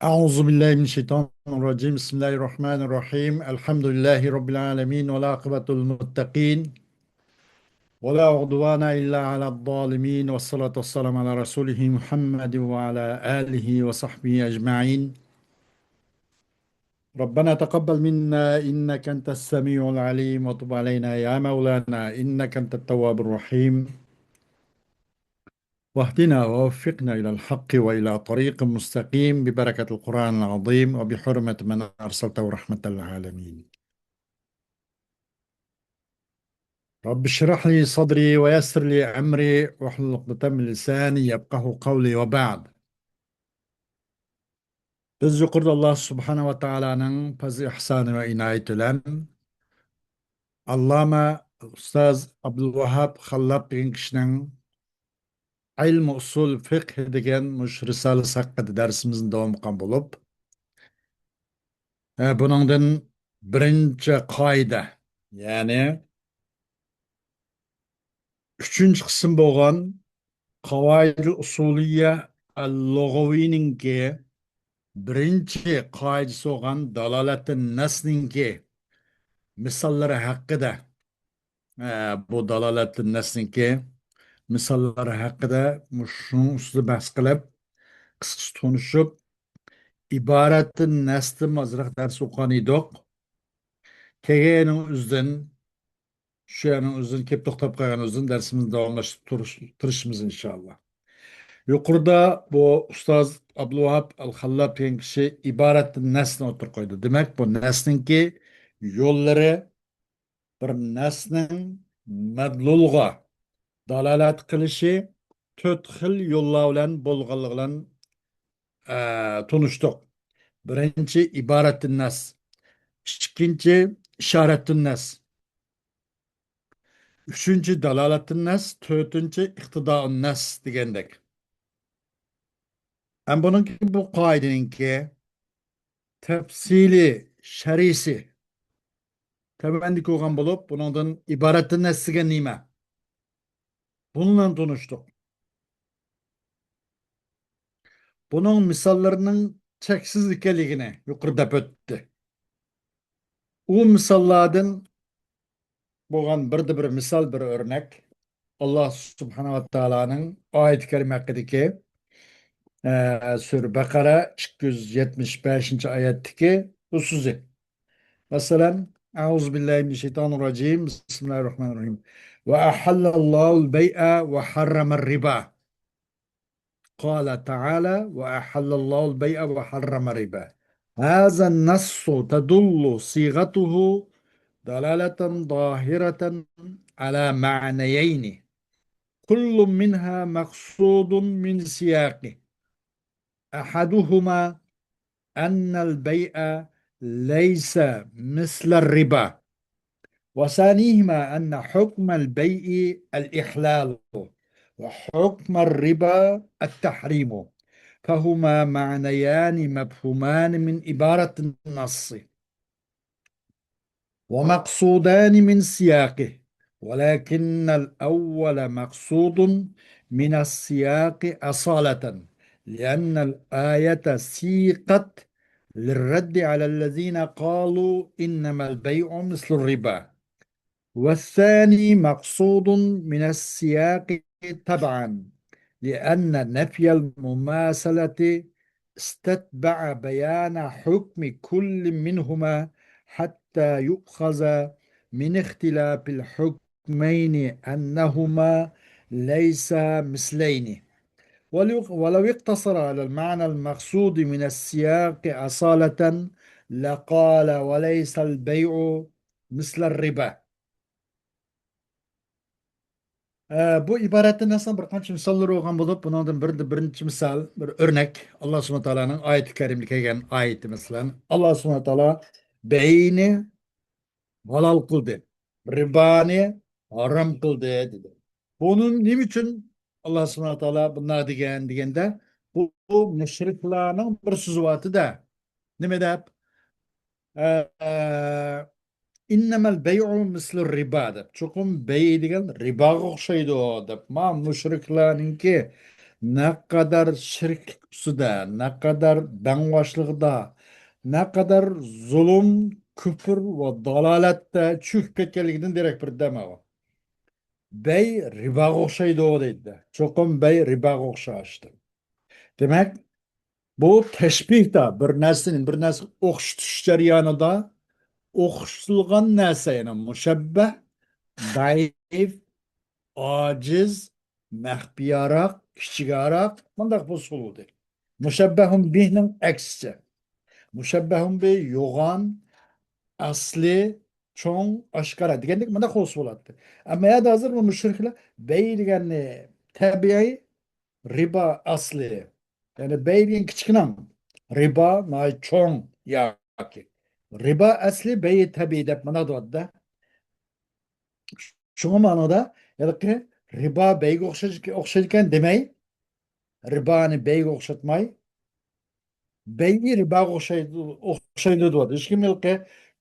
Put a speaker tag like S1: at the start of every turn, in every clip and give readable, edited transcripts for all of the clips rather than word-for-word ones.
S1: أعوذ بالله من الشيطان الرجيم بسم الله الرحمن الرحيم الحمد لله رب العالمين والعاقبة للمتقين ولا عدوان إلا على الظالمين والصلاة والسلام على رسوله محمد وعلى آله وصحبه أجمعين. ربنا تقبل منا إنك أنت السميع العليم وتب علينا يا مولانا إنك أنت التواب الرحيم، واهدنا ووفقنا إلى الحق وإلى طريق مستقيم ببركة القرآن العظيم وبحرمة من أرسلته رحمة للعالمين. رب اشرح لي صدري ويسر لي أمري واحلل عقدة من لساني يفقه قولي وبعد. Biz yuqorida Alloh subhanahu va taolaning fazl ihsoni va inoyati bilan Alloma ustoz Abdulvahhab Xallob degan kishining ilm usul fiqh degan mush risolasi haqida darsimizni davom qilgan bo'lib, buningdan birinchi qoida, ya'ni uchinchi qism bo'lgan Qavoidul usuliyya al-lug'aviyninki birinchi qoidasi bo'lgan dalolati nasninki misollari haqida, bu dalolati nasninki misollari haqida shuning ustida bahs qilib, qisqacha tunishib, iborati nasni ozroq dars o'qigan edik. Keyin o'zidan shuning o'zidan kelib to'xtab qolgan o'zidan darsimizni davomlashtirib turishimiz inshaalloh. Yuqorida bu ustoz Abdulvahab al-Xallab degan kishi iboratni nasni o'tirib qo'ydi. Demak, bu nasninki yo'llari bir nasning madlulga dalolat qilishi to'rt xil yo'llar bilan bo'lganligi bilan tunishdik. Birinchi iboratun nas, ikkinchi ishoratun nas, uchinchi dalolatun nas, to'rtinchi iqtidoun nas degandek. Ham buningki bu qoidaninki tafsili sharisi tabandik bo'lgan bo'lib, buningdan iboratun nas degan nima? Bundan tunishdik. Bunun misallarının cheksiz ekanligini yuqorida o'tdi. U misollardan bo'lgan bir misol, bir o'rnak Alloh subhanahu va taolaning oyat kalima haqidagi sura Baqara 275-oyatdagi bu so'zi. Masalan, A'udhu billahi mineşşeytanirracim. Bismillahirrahmanirrahim. Ve ahallallahu al-bey'a ve harramar riba. قال تعالى وأحل الله البيع وحرم الربا. هذا النص تدل صيغته دلالة ظاهرة على معنيين، كل منها مقصود من سياقه. أحدهما أن البيع ليس مثل الربا، وثانيهما أن حكم البيع الإحلال وحكم الربا التحريم، فهما معنيان مفهومان من عبارة النص ومقصودان من سياقه، ولكن الأول مقصود من السياق أصالة، لأن الآية سيقت للرد على الذين قالوا إنما البيع مثل الربا، والثاني مقصود من السياق طبعا، لأن نفي المماثلة استتبع بيان حكم كل منهما حتى يؤخذ من اختلاف الحكمين أنهما ليس مثلين. ولو اقتصر على المعنى المقصود من السياق أصالة لقال وليس البيع مثل الربا. Bu iboratdan aslında bir qancha misollar olgan bo'lib, bundan birinchi misol, bir o'rnak Alloh subhanahu va taolaning oyati karimda kelgan oyati, masalan, Alloh subhanahu va taolo bayni halol qildi, riboni harom qildi dedi. Bunun nima uchun Alloh subhanahu va taolo bunday deganda, bu mushriklarning bir so'zvatida nima deb innamal bay'u mislu riba deb. Cho'qim bay degan riboga o'xshaydi deb. Ma mushriklarningki ne kadar şirk üstüde, ne kadar benvaşlıkta, ne kadar zulüm, küfür ve dalalette çöküp ketkenliginden direkt bir deme o. Bey riba okşaydı o deydi. Çokum bey riba okşaştı. Demek bu teşbih da bir nesinin bir nesil okşutuş jarayonida o'qitilgan narsa yana mushabbah, zaif, ojiz, maxfiyaroq, kichikroq bundoq bo'lsa bo'ladi. Mushabbahun bihning aksicha. Mushabbahun bih yo'g'on, asli, cho'ng, oshkora degandek bundoq bo'lsa bo'ladi. Ammo hozir bu mushriklar bey deganni tabiiy riba asli. Yani bey degan kichkina riba nay cho'ng yoki riba asli bey tabiiy deb mana deyapti. Şuna ma'noda yani riba beyge o'xshaydigan demay, ribani beyge o'xshatmay, beyni ribaga o'xshaydi deyapti. Hech kim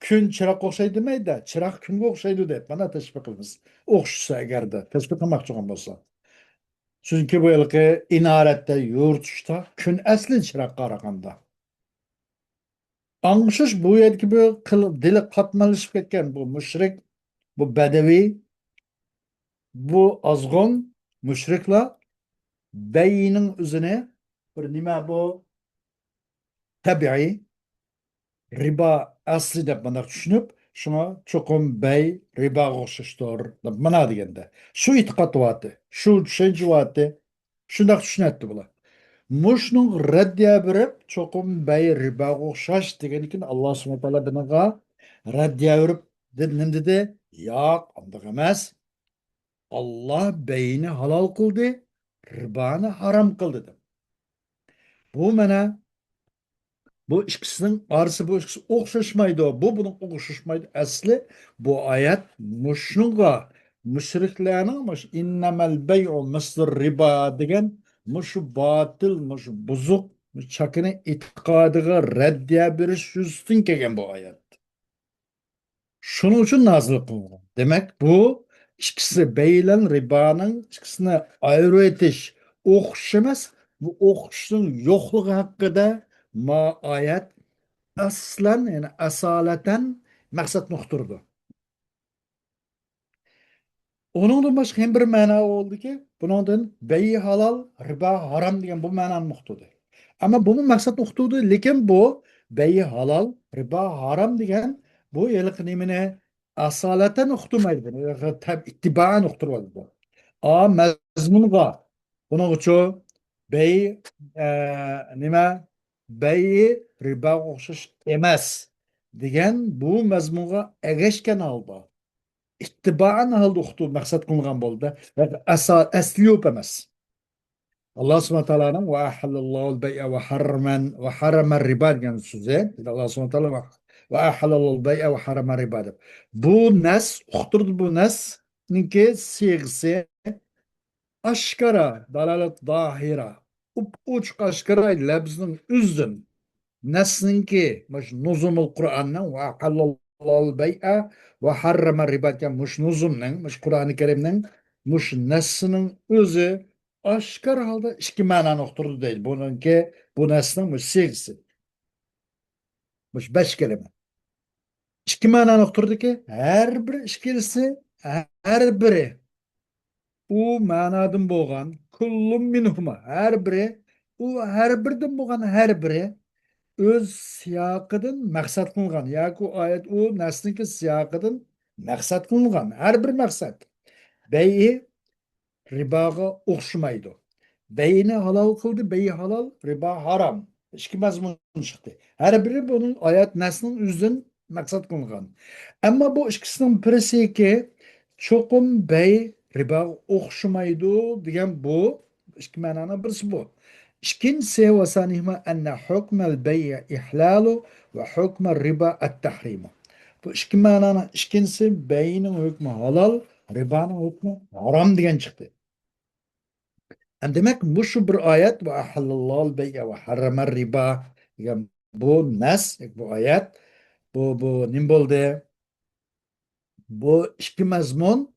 S1: kun chiroqqa o'xshaydi demaydi, chiroq kunga o'xshaydi deb mana tashbih qilamiz. O'xshasa agarda tashbih qilmoqchi bo'lsa. Chunki bu inoratda yuritishda kun asli chiroqqa qaraganda. Anglıshish bu yerdagi bu dili qatnalishib ketgan bu mushrik, bu badaviy, bu azg'on mushriklar beynin üzerine bir nima bu tabiiy riba asli deb mana tushunib shuna cho'qim bey ribaga o'xshashdir deb mana deganda shu e'tiqod vati shu tushuncha vati shundoq tushunadi bular mushning raddiya berib cho'qim bey ribaga o'xshash degan ekan alloh subhana taolo bunaqa raddiya berib nima dedi yo'q undoq emas olloh beyni halol qildi ribani harom qildi deb bu mana bu ikisinin arası bu ikisi okşaşmaydı o. Bu bunun okşaşmaydı. Aslı bu ayet muşnunga müşriklerine muş innemel bey'u mısır riba degen muşu batıl muşu bozuk çakını itikadıga reddiye biriş yüzüstün kegen bu ayet. Şunun için nazil kılıngan. Demek bu ikisi beylen ribanın ikisini ayrı etiş okşamaz. Bu okşun yokluğu hakkında ma ayet aslan yani asaleten maksat muhturdu. Onundan başka hem bir mana oldu ki bundan beyi halal, riba haram degan bu manani muhtudu. Ama bu maksat muhtudu lekin bu beyi halal, riba haram degan bu yiliq nimani asalatan uqtirmaydi. Tab ittibaan uqtiradi bu. A mazmunga buning uchun bey nima beyi riba o'xshash emas degan bu mazmunga ergashgan holda ittiboan holda o'qituv maqsad qilingan bo'ldi asli yo'q emas alloh subhana taoloning va ahallallohu bay'a va harama riba degan so'zi alloh subhana taolo va ahallallohu bay'a va harama riba deb bu nas uqtirdi bu nasninki siyg'isi oshkora dalolat dohira uch oshkora labzning uzun nasninki mush nuzumul qur'onning va ahallallohu bay'a va harrama riba degan mush nuzumning mush qur'oni karimning mush nasning o'zi oshkor holda ikki ma'noni uqtirdi deydi buniki bu nasning mush segisi mush besh kalima ikki ma'noni uqtirdiki har bir ikkilisi har biri u ma'nodan bo'lgan kullum minhuma har biri u har birdan bo'lgan har biri o'z siyoqidan maqsad qilgan yoki oyat u nasniki siyoqidan maqsad qilgan har bir maqsad beyi riboga o'xshamaydi beyni halol qildi beyi halol ribo harom ikki mazmun chiqdi har biri buning oyat nasning o'zidan maqsad qilgan ammo bu ikkisining birisiki cho'qim bey riboga o'xshamaydi degan bu ikki ma'noni birisi bu İkincisi وثانيهما أن حكم البيع إحلال وحكم الربا التحريم. Bu iki mananın ikincisi beynin hükmü halal, ribanın hükmü haram diyen çıktı. Hem demek bu şu bir ayet ve ahallallahu bey'e ve harramer riba. Yani bu nas, bu ayet, bu ne oldu? Bu iki mazmun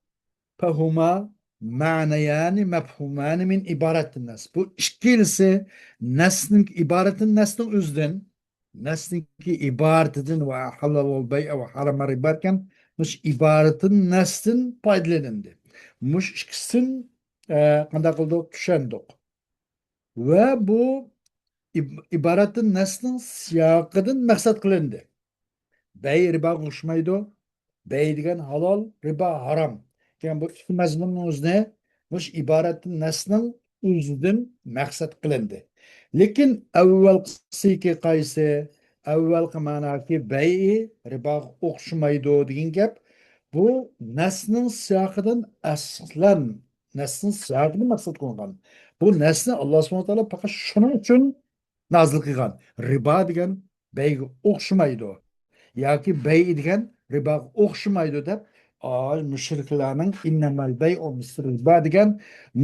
S1: fehuma ma'nayani mefhumani min ibaretin nas. Bu ikilisi nesnin ibaretin nesnin özden nesninki ibaretin ve halal ol bey'e ve haram ribarken muş ibaretin nesnin paydalanındı. Muş ikisinin kanda kıldık düşendik. Ve bu ibaretin nesnin siyakıdın maksat kılındı. Bey riba koşmaydı. Bey degan halol, riba haram. Yani bu ikki mazmunning o'zini mush iboratni nasning o'zidan maqsad qilindi. Lekin avvalgisi qaysi? Avvalgi ma'noki bay'i riboga o'xshamaydi degan gap. Bu nasning siyoqidan aslan nasning siyogini maqsad qilgan. Bu nasni Alloh subhanahu va taolo faqat shuning uchun nozil qilgan. Ribo degan bayga o'xshamaydi. Yoki bey degan riboga o'xshamaydi deb mushriklarning innamal bay'u misl riba degan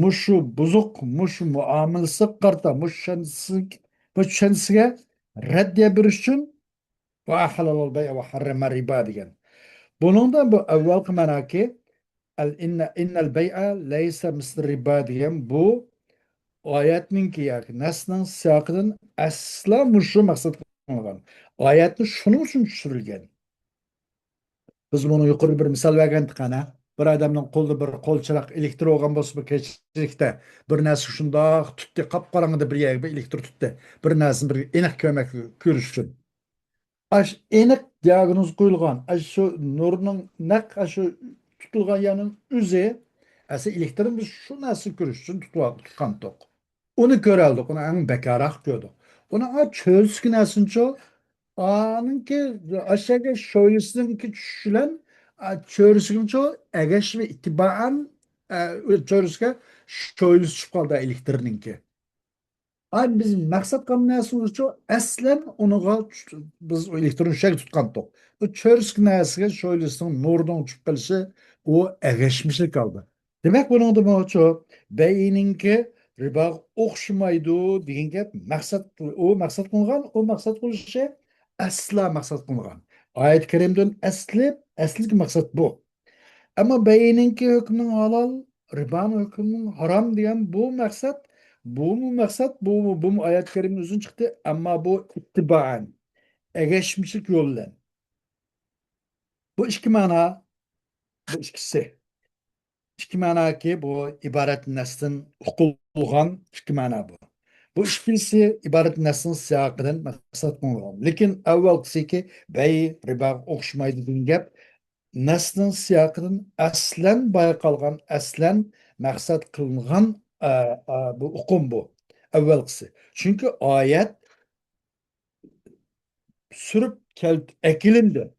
S1: mushu buzuq mushu muomalasi qarta mushansiga raddiya berish uchun va halalul bay va harrama riba degan. Buningda bu avvalgi ma'noki innal bay'a laysa misl riba degan bu oyatninki yoki nasning siyoqidan asla mushu maqsad qilgan. Oyatni shuning uchun tushirilgan. Biz bunu yukarı bir misal vergendik ana. Bir adamın kolda bir kol çırak elektrik olgan bolsa bir keçilikte bir narsa şunda tuttu kapkaranlıkta bir yer bir elektrik tuttu. Bir narsa bir enek kömek görüşsün. Aş enek diagnoz koyulgan. Aş şu nurunun nak aş şu tutulgan yanın üzeri asa elektriğin biz şu narsa görüşsün tutkan tok. Onu göreldik. Onu en bekarak gördük. Onu çözsün aslında anınki aşağıya şöylesininki düşülen çörüsünün çoğu egeş ve itibaren çörüsüne şöylesi çıkaldı elektriğininki. Ay bizim maksat kanunasımız çoğu aslen onu biz o elektron şey tutkandık. O çörüsü nasiga şöylesinin nurdan uçup kalışı o egeşmişlik kaldı. Demek bunun da bu çoğu beyninki riba okşumaydı degan gap maqsad qilgan o maqsad qilish şey asla maqsad qilgan oyat karimdan asli maqsad bu ammo bayininki hukmning halol ribani hukmning harom degan bu oyat karimni o'zin chiqdi ammo bu ittiboan ergashmishlik yo'llan bu ikki ma'no bu ikkisi ikki ma'no ki bu iborat nasdin uqulgan ikki ma'no bu. Bu ikkinchisi iborat nasdin siyoqidan maqsad qilingan. Lekin avvalgisi bay ribo o'xshamaydi degan gap nasdin siyoqidan aslan bayqalgan, aslan maqsad qilingan bu uqum bu. Avvalgisi. Chunki oyat surib ekilindi.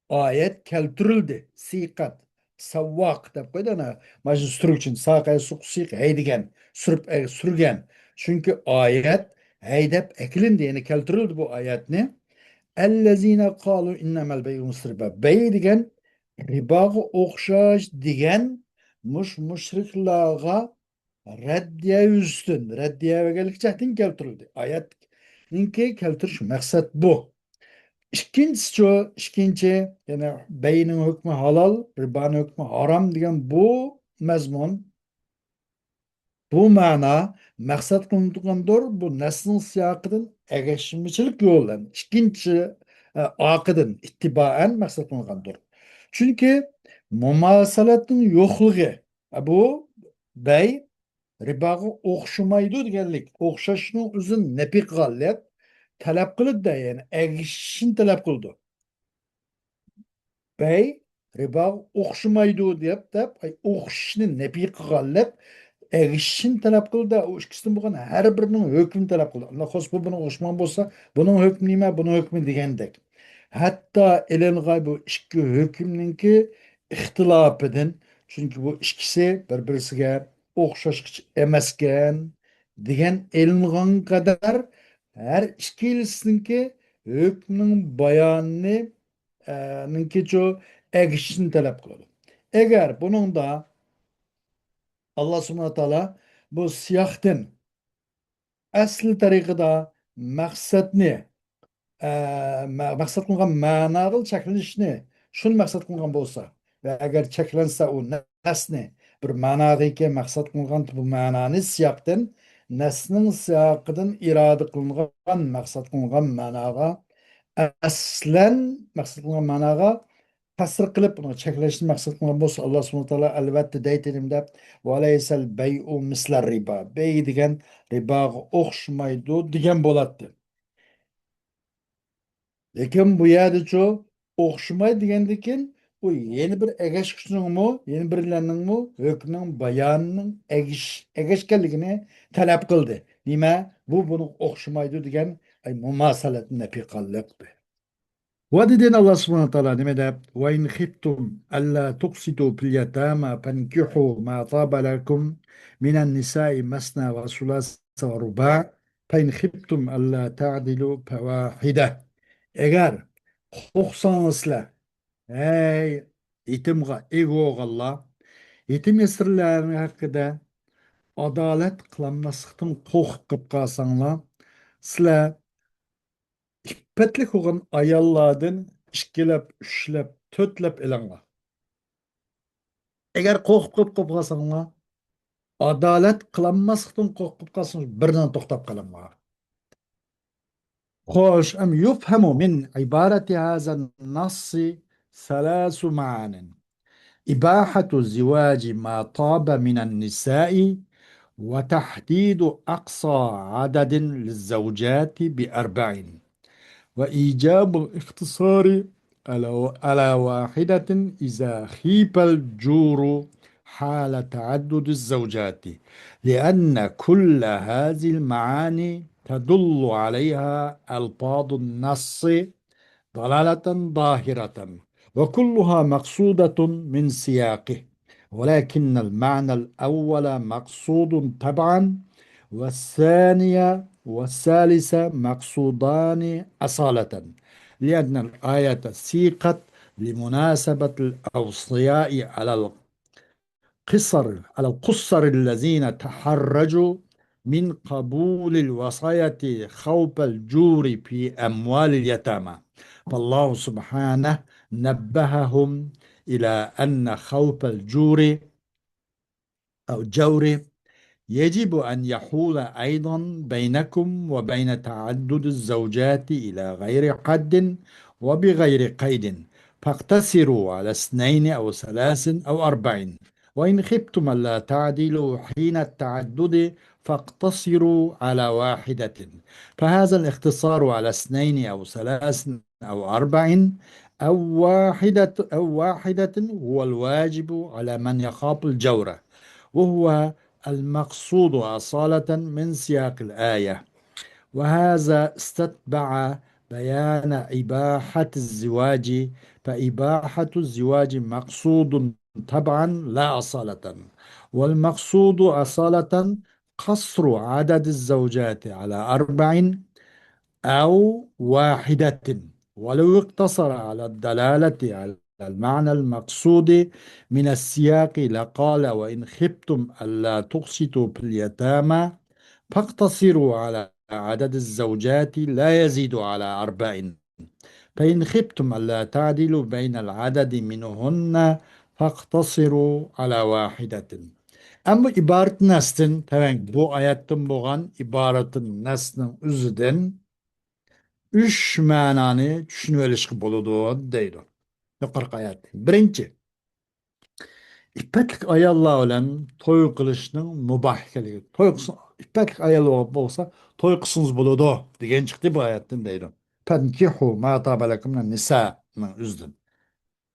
S1: Ayet keltirildi. Sikat, savvak deb koydu ana. Majlis sürük için saqaya suq siq heydigen, sürgen. Çünkü ayet heydep ekilindi yani keltirildi bu ayetni. Ellezine kalu innemel beyu musriba. Bey digen ribağı okşaş digen müşriklağa reddiye üstün. Reddiye ve gelikçehtin keltirildi. Ayet ninki keltiriş maksat bu. İkinci yani beynin hükmü halal, ribanın hükmü haram degan bu mazmun, bu mana maksat kılındıqandır bu neslin siyaqidan ergeşimçilik yollan. İkinci akıdın ittibaen maksat kılıngandır. Çünkü mumasalatın yokluğu bu bey ribaga o'xshamaydi deganlik. O'xshashni o'zini nepi qilib talab qildi yani ergishishni talab qildi. Bey riba o'xshamaydi deb o'xshashni nepi qilib erishishni talab qildi. U ikkisidan bo'lgan har birining hukmini talab qildi. Alloh xos bu buni o'xshagan bo'lsa, buning hukmi nima, buning hukmi degandek. Hatto ilmga bu ikki hukmninki ixtilofidan, chunki bu ikkisi bir-birisiga o'xshash emaskan degan ilmg'on qadar har ikkisininki hukmning bayonini ninkicho egishishni talab qiladi. Agar buningda Alloh subhanahu va taolo bu siyohdan asli tariqada maqsadni maqsad qilgan ma'noli cheklanishni shuni maqsad qilgan bo'lsa va agar cheklansa u nasni bir ma'noga ega maqsad qilgan bu ma'noni siyaqdan nasning siyoqidan iroda qilingan maqsad qilingan ma'noga aslan maqsad qilingan ma'noga tasir qilib buni cheklashni maqsad qilgan bo'lsa alloh subhana taolo albatta deytilimda valaysal bayu mislar riba bey degan riboga o'xshamaydi degan bo'ladi. Lekin bu yerda o'xshamay degandan bu yeni bir egesh kuchingmi, yeni birlarningmi hukmning bayonining egashganligini talab qildi. Nima? Bu buni o'xshamaydi degan ay mumasalatni nafiy qildi. ودين الله سبحانه وتعالى لماذا وإن خفتم ألا تقسطوا في اليتامى فانكحوا ما طاب لكم من النساء مثنى وثلاث ورباع فإن خفتم ألا تعدلوا فواحدة Eğer qo'rqsangizlar, ey yetimga ego o'g'illar, yetim yesirlarning haqida adolat qilmaslikdan qo'rqib qolib qolsanglar, sizlar iffetlik bo'lgan ayollardan ikkilab, uchlab, to'rtlab ilinglar. Agar qo'rqib qolib qolsanglar, adolat qilmaslikdan qo'rqib qolsangiz, birdan to'xtab qolinglar. خوش أم يفهم من عبارة هذا النص ثلاث معان: إباحة الزواج ما طاب من النساء، وتحديد أقصى عدد للزوجات بأربع، وإيجاب الاختصار على واحدة إذا خيب الجور حال تعدد الزوجات، لأن كل هذه المعاني تدل عليها ألفاظ النص ضلالة ظاهرة، وكلها مقصودة من سياقه، ولكن المعنى الأول مقصود طبعا، والثانية والثالثة مقصودان أصالة، لأن الآية سيقت لمناسبة الأوصياء على القصر الذين تحرجوا من قبول الوصاية خوف الجور في أموال اليتامى، فالله سبحانه نبههم إلى أن خوف الجور أو الجور يجب أن يحول أيضا بينكم وبين تعدد الزوجات إلى غير حد وبغير قيد، فاقتصروا على اثنين أو ثلاث أو أربع، وإن خفتم ألا تعدلوا حين التعدد فاقتصروا على واحدة، فهذا الاختصار على اثنين أو ثلاث أو أربع أو واحدة هو الواجب على من يخاف الجور، وهو المقصود أصالة من سياق الآية، وهذا استتبع بيان إباحة الزواج، فإباحة الزواج مقصود طبعا لا أصالة، والمقصود أصالة قصر عدد الزوجات على أربع أو واحدة، ولو اقتصر على الدلالة على المعنى المقصود من السياق لقال وإن خفتم ألا تقسطوا في اليتامى فاقتصروا على عدد الزوجات لا يزيد على أربع، فإن خفتم ألا تعدلوا بين العدد منهن فاقتصروا على واحدة. Ama ibaret neslin, tabii bu ayetten boğan ibaretin neslin üzüden üç mananı düşünüvelişki boludu deydi. Yukarı ayet. Birinci, İppetlik ayallar olan toy kılışının mubahkeligi. İppetlik ayallar olsa toy kısınız boludu diyen çıktı bu ayetten deydi. Fenkihu ma tabalakumla nisa'nın üzdün.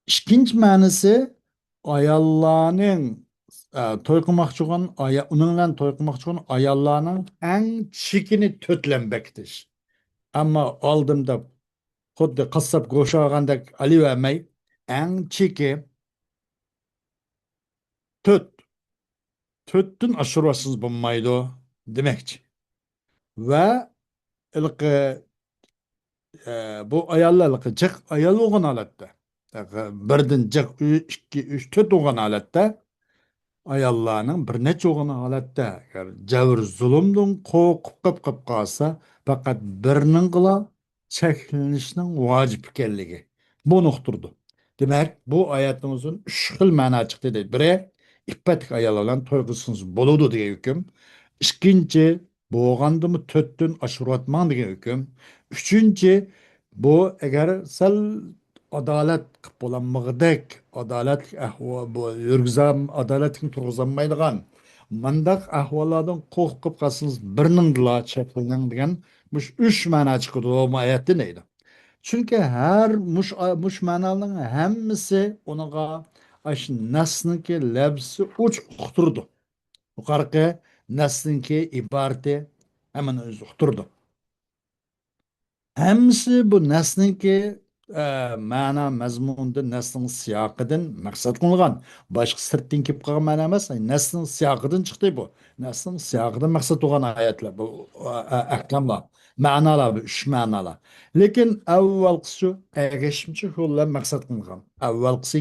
S1: İkinci manası ayallarının toy kılmakçı olan, onunla toy kılmakçı olan ayallarının en çikini tötlenbektir. Ama aldığımda xuddi qassob go'sht olgandek olavermay eng cheki to'rt to'rtdan oshirasiz bo'lmaydi demakchi. Va ilqi bu ayollar jiq ayol bo'lgan holatda birdan jiq ikki uch to'rt bo'lgan holatda ayollarning bir necha o'g'ini holatda agar javr zulmdan qo'rqib qolib qolsa faqat birning qila cheklanishning vojib ekanligi bu nuqturdi. Demak, bu oyatimizdan uch xil ma'no chiqdi deydi. Biri ippatik ayol bilan to'y qilsangiz bo'ladi degan hukm. Ikkinchi, bo'lgandimi to'rtdan oshirayotmang degan hukm. Uchinchi, bu agar sal adolat qilib bo'lanmag'idek, adolat ahvol bu yurgizam, adolatni turg'izolmaydigan mandaq ahvollardan qo'rqib qolsangiz birningdila cheklaning degan bu uch ma'no chiqadi bu oyatda deydi. Çünkü her muş manalarının hemmisi onaga aş nasnınki lebsi uç uqturdu. Yukarıki nasnınki ibareti hemen öz uqturdu. Hemmisi bu nesninki mana mazmundan nesnin siyaqıdan maqsad qilgan. Boshqa sirtdan kelib qolgan ma'no emas, nesnin siyoqidan chiqdi bu. Nesnin siyoqidan maqsad bo'lgan oyatlar bu ahkamlar, ma'nolar bu uch ma'nolar. Lekin avvalgisi shu ergashimchi yo'llar maqsad qilgan. Avvalgisi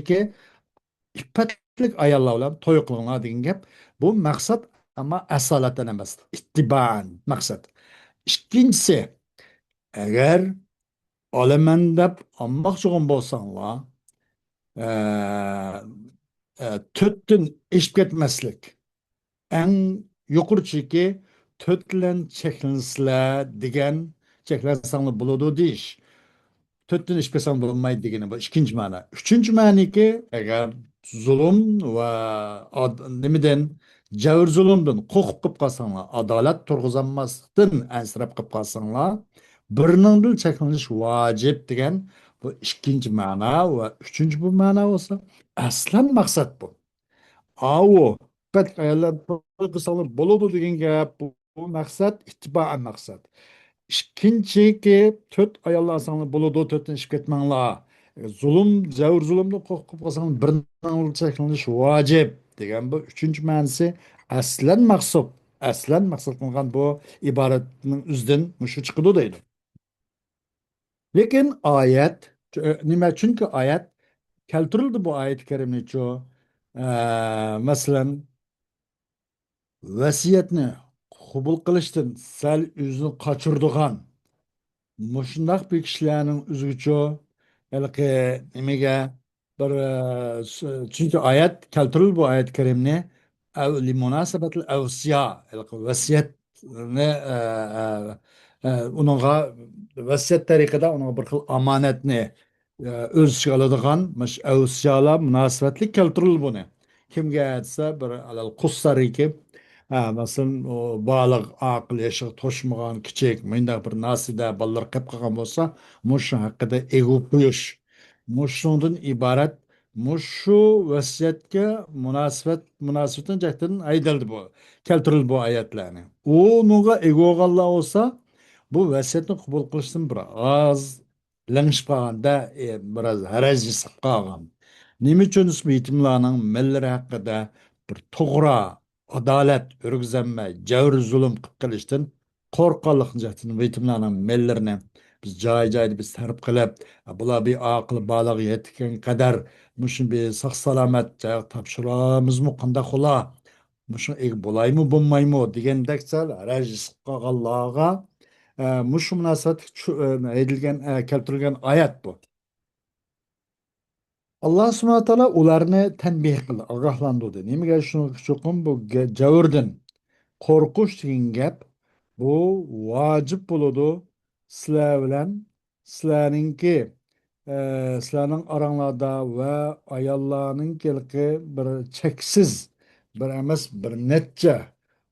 S1: ippatlik ayollar bilan to'y qilinglar degan gap bu maqsad ammo asolatan emas, ittibaan maqsad. Ikkinchisi agar olaman deb olmoqchi bo'lsanglar to'rtdan eshib ketmaslik eng yuqorichiki to'rt bilan cheklansizlar degan cheklansanglar bo'ladi deyish to'rtdan eshib ketsang bo'lmaydi degani bu ikkinchi ma'no uchinchi ma'niki agar zulm va nimadan javr zulmdan qo'rqib qolib qolsanglar adolat turg'izolmasdan ansirab qolib qolsanglar birningdan cheklanish vojib degan bu ikkinchi ma'no va uchinchi bu ma'no bo'lsa aslan maqsad bu avu ayollar qilsalar bo'ladi degan gap bu maqsad ittiboan maqsad ikkinchiki to'rt ayollar alsanglar bo'ladi to'rtdan chiqib ketmanglar zulm javr zulmdan qo'rqib qolsanglar birningdan cheklanish vojib degan bu uchinchi ma'nosi aslan maqsad qilgan bu iboratning o'zidan shu chiqadi deydi. Lekin ayet, nima çünkü ayet keltirildi bu ayet-i kerimni çoğu. Mesela vasiyetni qabul qilishdan sal o'zini qochirdigan mushundaq bir kishilarning o'zigacha balki nimaga bir chunki oyat keltirildi bu oyat karimni munosabatil avsiya vasiyatni uningga vasiyat tariqada uningga bir xil omonatni o'z ichiga oladigan avsiyalar munosabatli keltirildi buni kimga aytsa bir alal qussariki masalan baliq aql yashiq to'shmagan kichik mundaq bir narsada bolalar qilib qolgan bo'lsa mushu haqida ego qo'yish mushundan iborat mushu vasiyatga munosabatdan jihatdan aytildi bu keltirildi bu oyatlarni unga ego olganlar bo'lsa bu vasiyatni qabul qilishdan bir oz langishib qolganda biroz harajisiz qolgan nima uchun yetimlarning millari haqida bir to'g'ri adolat o'rgizolmay javr zulm qilib qilishdan qo'rqqanlik jihatdan yetimlarning mellarini biz joy joyda biz tarib qilib bular bir aql balig'i yetgan qadar mushu bir sog' salomat joy topshiramizmi qanday qo'la mushu bo'laymi bo'lmaymi degandek sal rajis qolganlarga mushu munosabat aytilgan keltirilgan oyat bu. Allah subhanahu taala ularni tanbeh qildi, ogohlantirdi. Nimaga shuni chuqur bu javrdan qo'rqish degan gap bu vojib bo'ladi sizlar bilan sizlarningki sizlarning oranglarda va ayollarning bir cheksiz bir emas bir necha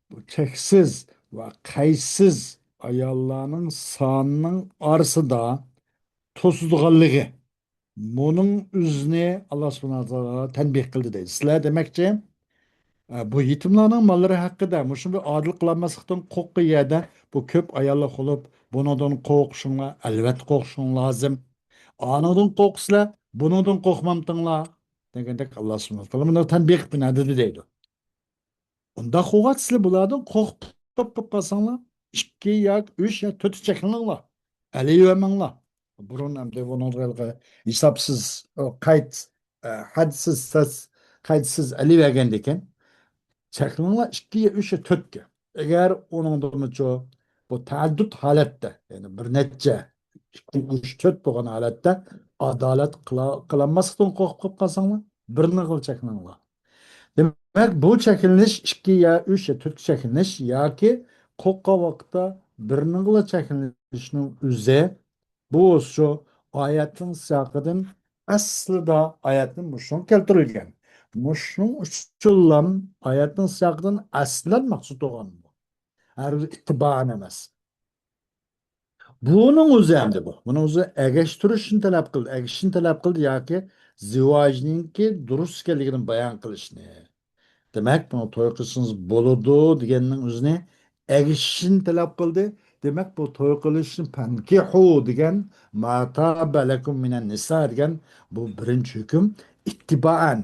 S1: bu cheksiz va qaysiz ayollarning sonining orasida to'sadiganligi bunun üzerine Allah subhanahu wa ta'ala tenbih kıldı deydi. Sizler demekçi bu yetimlerinin malları hakkında muşun bir adil kılanmasıktan korku yerde bu köp ayarlı olup bundan korkuşunla elbet korkuşun lazım. Anadın korkusla bundan korkmamtınla degende Allah subhanahu wa ta'ala bunu tenbih binadi deydi. Onda kuvat sizler bulardan korkup kalsanlar iki yak üç ya tötü çekinler. Eleyemenglar. Burun hem de bunun hesapsız, kayıt, hadsiz, kayıtsız eli vergendeken çekinler ikiye, üçe, tötke. Eğer onun da bu taaddüt halette, yani bir netçe, iki, üç, töt boğan halette adalet kılanmasından korkup kalsanlar, birini kıl çekinler. bu çekiliş 2 ya 3 ya 4 çekiliş ya ki kokka vakta birinin çekilişinin üze bu şu ayetin siyakıdın aslında ayetin muşun keltirilgen. Muşun uçulan ayetin siyakıdın aslen maksud olan bu. Her itibaren emez. Bunun üzerinde bu. Bunun üzerinde egeştirişini talep kıldı. Egeşini talep kıldı ya ki zivajninki durus keligini bayan kılışını. Demek bunu toy qilsangiz bo'ladi deganning o'zini egishishni talab qildi. Demak bu to'y qilishni pankihu degan mataba lakum minan nisa degan bu birinchi hukm ittiboan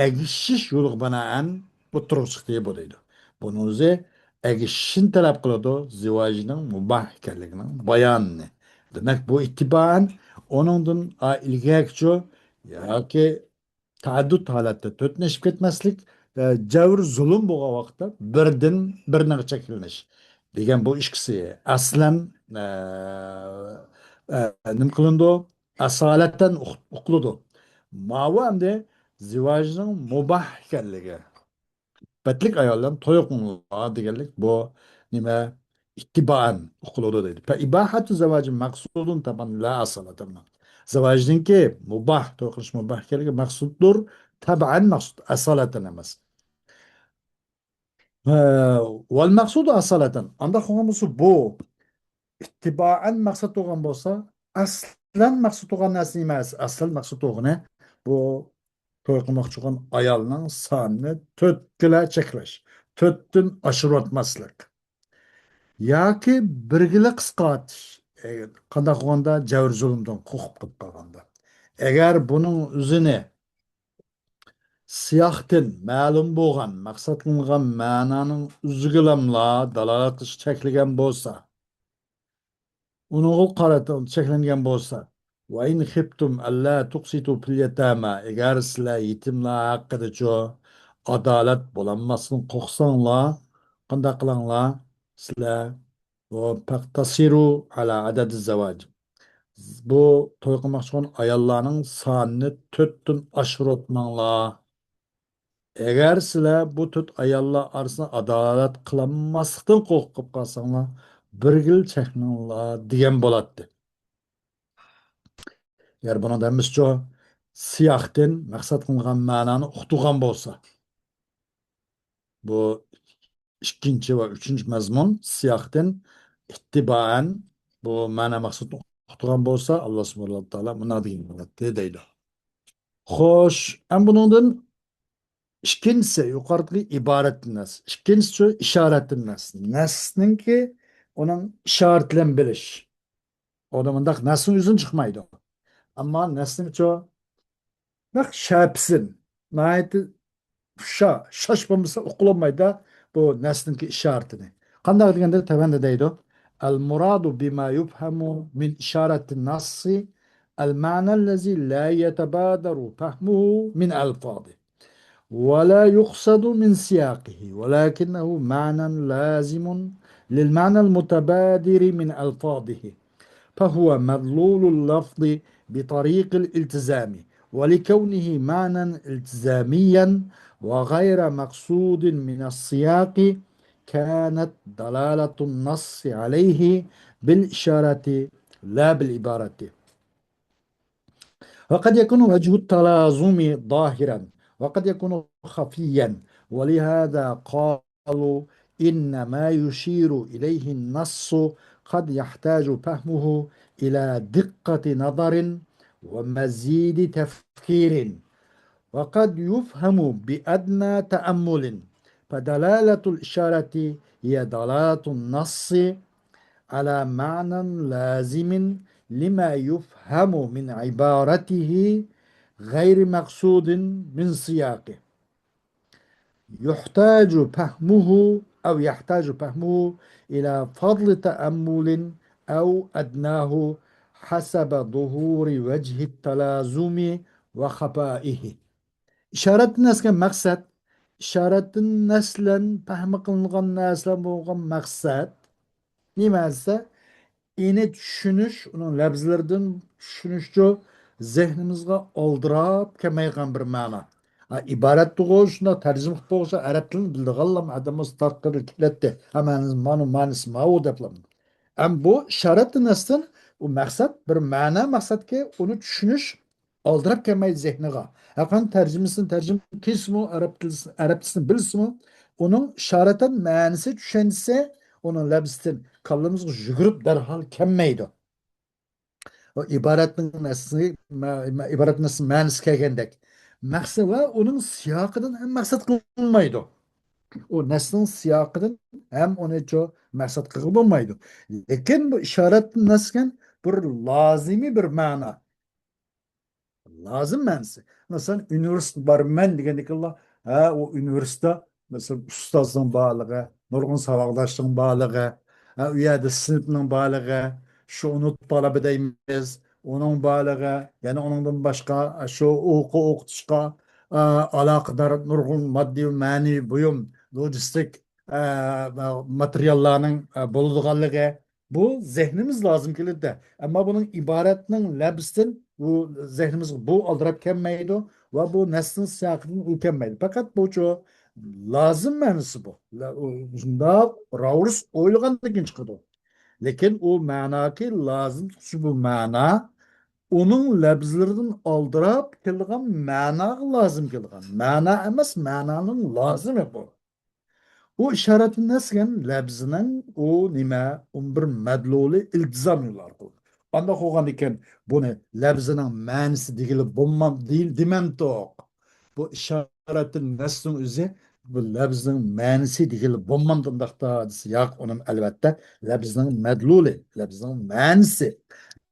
S1: egishish yo'liga binoan bu turib chiqdi bo'ladi. Buni o'zi egishishni talab qiladi zivojning mubah ekanligining bayonini. Demak bu ittiboan onundan ilgakchi yoki taaddud holatda to'tnashib ketmaslik javr zulm bo'lgan vaqtda birdan bir narsa cheklanish degan bu ikkisi aslan nima qilindi asolatdan uqlidi mavu hamda zivojning mubah ekanligi batlik ayoldan to'y qilinglar deganlik bu nima ittiboan uqlidi deydi fa ibahatu zavaji maqsudun taban la asalatan zavajninki mubah to'y qilish mubah ekanligi maqsuddir taban maqsud asolatan emas val maqsudu asalatan anda qolgan bu ittiboan maqsad bo'lgan bo'lsa aslan maqsad bo'lgan narsa emas asl maqsad bo'lgani bu to'y qilmoqchi bo'lgan ayolning sonini to'rtgila cheklash to'rtdan oshirayotmaslik yoki birgila qisqartish qanday qilganda javr zulmdan qo'rqib qolib qolganda agar buning o'zini siyohdan ma'lum bo'lgan maqsad qilingan ma'noning o'zigilamla dalolat qilish cheklagan bo'lsa uni qarata cheklangan bo'lsa va in xiftum alla tuqsitu fil yatama agar sizlar yetimlar haqidacho adolat bo'lolmasligini qo'rqsanglar qanday qilinglar sizlar bu tasiru ala adadi zavoj bu to'y qilmoqchi bo'lgan ayollarning sonini to'rtdan oshirib agar sizlar bu to'rt ayollar orasida adolat qilolmaslikdan qo'rqib qolsanglar bir yil chekninglar degan bo'ladi. Agar buni demizcho siyohdan maqsad qilingan ma'noni uqtirgan bo'lsa, bu ikkinchi va uchinchi mazmun siyohdan ittiboan bu ma'na maqsad uqtirgan bo'lsa, Alloh subhanahu va taolo buni degan bo'ladi deydi. Xo'sh, ham bundan ikkinchisi yuqoridagi iborat nas. İkincisi ishorat nas. Nasninki uning ishorat bilan bilish. Odamındaq nasning o'zini chiqmaydi. Ammo nasnicho naq shapsin. Nayt shosh bo'lmasa uqulmaydi bu nasninki ishoratini. Qanday deganda tavanda deydi. Al muradu bima yufhamu min isharati nassi al ma'na allazi la yatabadaru fahmuhu min alfadi. ولا يقصد من سياقه ولكنه معنى لازم للمعنى المتبادر من ألفاظه فهو مدلول اللفظ بطريق الالتزام ولكونه معنى التزاميا وغير مقصود من السياق كانت دلالة النص عليه بالإشارة لا بالعبارة وقد يكون وجه التلازم ظاهرا وقد يكون خفيا ولهذا قالوا إن ما يشير إليه النص قد يحتاج فهمه إلى دقة نظر ومزيد تفكير وقد يفهم بأدنى تأمل فدلالة الإشارة هي دلالة النص على معنى لازم لما يفهم من عبارته غير مقصود من سياقه يحتاج فهمه إلى فضل تأمل أو أدناه حسب ظهور وجه التلازم وخفائه إشارة الناس كان مقصد إشارة نسلا فهم قلنغان ناسلا بولغان مقصد نمازsa ini tushunish uni labzlaridan tushunishcha zehnimizga oldirab kelmaydigan bir ma'no Ha, ibaret şunda tercüme qilib bo'lsa arab tilini bildiganlar adamız tartqilib keladi. Hemen manu manisi mau deplam. Am bu şarat nasıl o maksat bir mana maksat ki onu düşünüş aldırıp kelmeydi zihniga. Hakan tercüme kismu Arap tilini bilsin onun şaratan manisi düşünse onun labistin kallımız jügürüp derhal kelmeydi. O ibaretin nasıl manisi kelgendek. Maksat ve onun siyakından hem maksat kılınmaydı. O neslin siyakından hem onu çok maksat kılınmaydı. Lekin bu işaret nasılken bir lazimi bir mana. Lazım mənsi. Mesela üniversite var mən degendikler ha o üniversite mesela ustazın bağlığı, nurgun savaqdaşlığın bağlığı, ha u yerdə sınıfның bağlığı, şu unut talep deyimiz, onun bağlığı, yani onundan başka şu okutuşqa alaqadar nurgun maddi ve mani buyum, lojistik materiallarının bulunduğanlığı bu zihnimiz lazım ki de. Ama bunun ibaretinin labistin bu zihnimiz bu aldırıp kelmeydi ve bu neslin siyakının ülkenmeydi. Fakat bu çok lazım menisi bu. Bunda Raurus oylagandan çıkıyordu. Lekin o manaki lazım şu bu mana onun labzlerinden aldırıp kelgan mana lazım kelgan. Mana emas mananın lazımı bu. O işaretin nesken labzının o nime on bir medluli iltizam yolar kıl. Anda kogan iken bunu labzının manisi digili bulmam değil demem tok. Bu işaretin neskin üzü bu labzının manisi digili bulmam dındakta yak onun elbette labzının medluli, labzının manisi.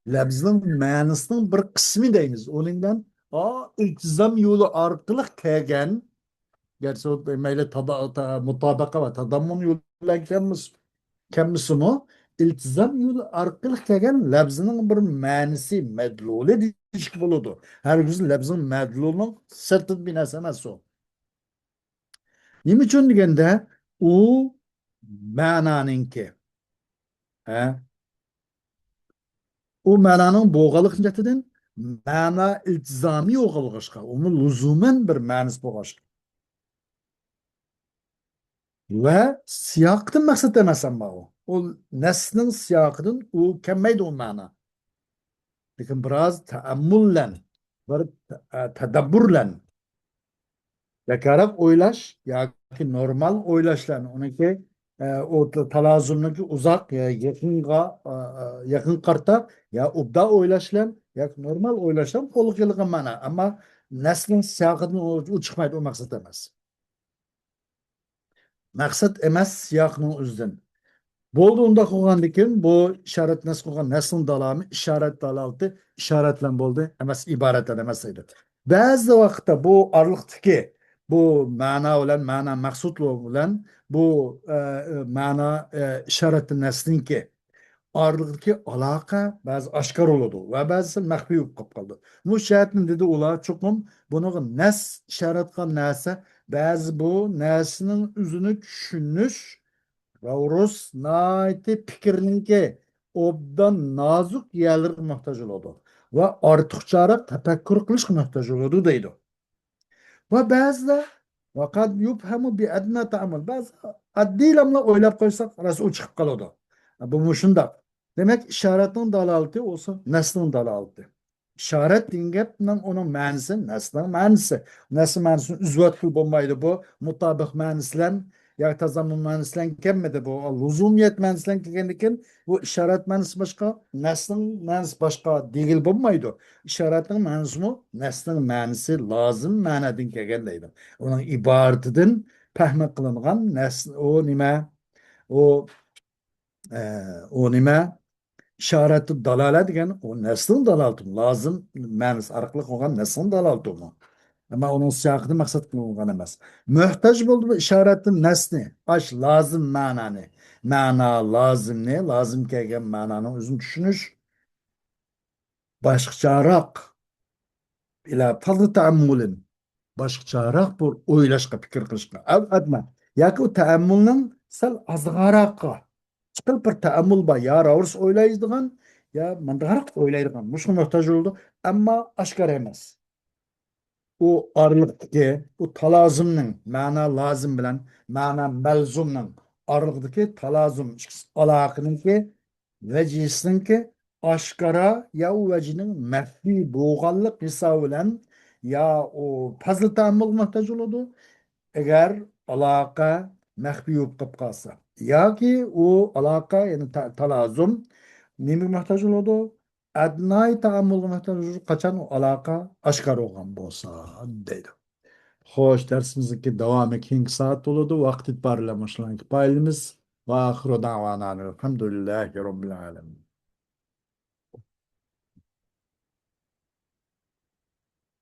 S1: Labzının manisinin bir kısmı deyimiz. Onundan iltizam yolu arkalık kegen gerçi o meyle mutabaka ve tadammun yolu kemmisi mu? İltizam yolu arkalık kegen labzının bir manisi medluli dişik buludu. Her gün labzının medlulunun sırtın binası emas o. Nima uchun deganda u ma'naninki. He? U ma'naning bo'g'aliq jihatidan ma'na iltizomiy o'g'ilg'ishqa, uni luzuman bir ma'nisi bo'lg'ishqa. Ve siyaktan maksat emas ama o. O neslin siyakından o kemmeydi o mana. Lekin biraz taammüllen, bir tedabburlen, yakarab oylaş, ki normal oylaşlan. Onunki o talazumdaki uzak ya yakın karta ya ubda oylaşlan ya normal oylaşlan koluk yılgın mana. Ama neslin siyakından o çıkmaydı o maksat emas. Maksat emas siyakının özden. Bo'ldi qilgandan bu ishorat nasl qilgan nasl dalami ishorat dalalati ishorat bilan bo'ldi emas iboratdan emas edi. Ba'zi vaqtda bu orliqdagi bu ma'no bilan ma'no maqsud bilan bu ma'no ishorat naslinki orliqdagi aloqa ba'zi oshkor bo'ladi va ba'zisi maxfiy bo'lib qolib qoldi. Bu sharatni dedi ular chuqum buni nas ishorat qilgan narsa ba'zi bu narsaning o'zini tushunish Ravrus naiti fikirninki obdan nazik yerler muhtaç oldu. Ve artıqçaraq tefekkür qilish muhtaç oldu deydi. Ve bazıda vakat yubhamu bi adna ta'amul. Bazı addilamla oylab qo'ysak rası o chiqib qoladi. Bu shunda. Demek işaretin dalalati olsa neslin dalalati. İşaret degan onun ma'nisi neslin ma'nisi. Nesl ma'nisini uzvat qilib bo'lmaydi bu mutabık ma'nislan ya tazammun ma'nislan kelmedi bu luzumiyet ma'nislan kelgandan bu ishorat ma'nisi boshqa neslin ma'nisi boshqa degil bo'lmaydi. İşaretin ma'nisi mu neslin ma'nisi lozim ma'nadan kelgan deydi. Uning iboratidan fahmi qilingan nesl o nima o o nima işareti dalalet degan o neslin dalalati lazım ma'nisi orqali qilgan neslin dalalati u. Ama onun siyaqini maqsad qilgan emas. Muhtoj bo'ldi bu ishoratning nesni, ash lazım ma'nani. Ma'na lazım ne? Lazım kelgan ma'noni o'zini tushunish boshqacharoq ila fazl ta'ammulin boshqacharoq bir o'ylashga, fikr qilishga. Adma. Yoki u ta'ammulning sal ozg'aroqqa chiqib bir ta'ammul bor. Ya ravrs o'ylaydigan, ya mandag'aroq o'ylaydigan. Mushga muhtoj bo'ldi, ammo oshkor emas. o aralıktaki bu talazımның mana lazım bilen mana melzumның aralıktaki talazım alakınınki vecisinki aşkara ya o vecinin mehfi boğallık hesabı bilen ya o fazıl tahammül muhtaç oldu eğer alaka mehfi yok kalsa ya ki o alaka yani talazum neme muhtaç oldu adnay tahammülga muhtaç olur kaçan o alaka aşkar olgan bolsa deydi. Xo'sh, darsimizga davomi keyingi soat bo'ladi. Vaqt itibariyle boshlangan paylimiz va oxiru da'vana alhamdulillahi robbil alamin.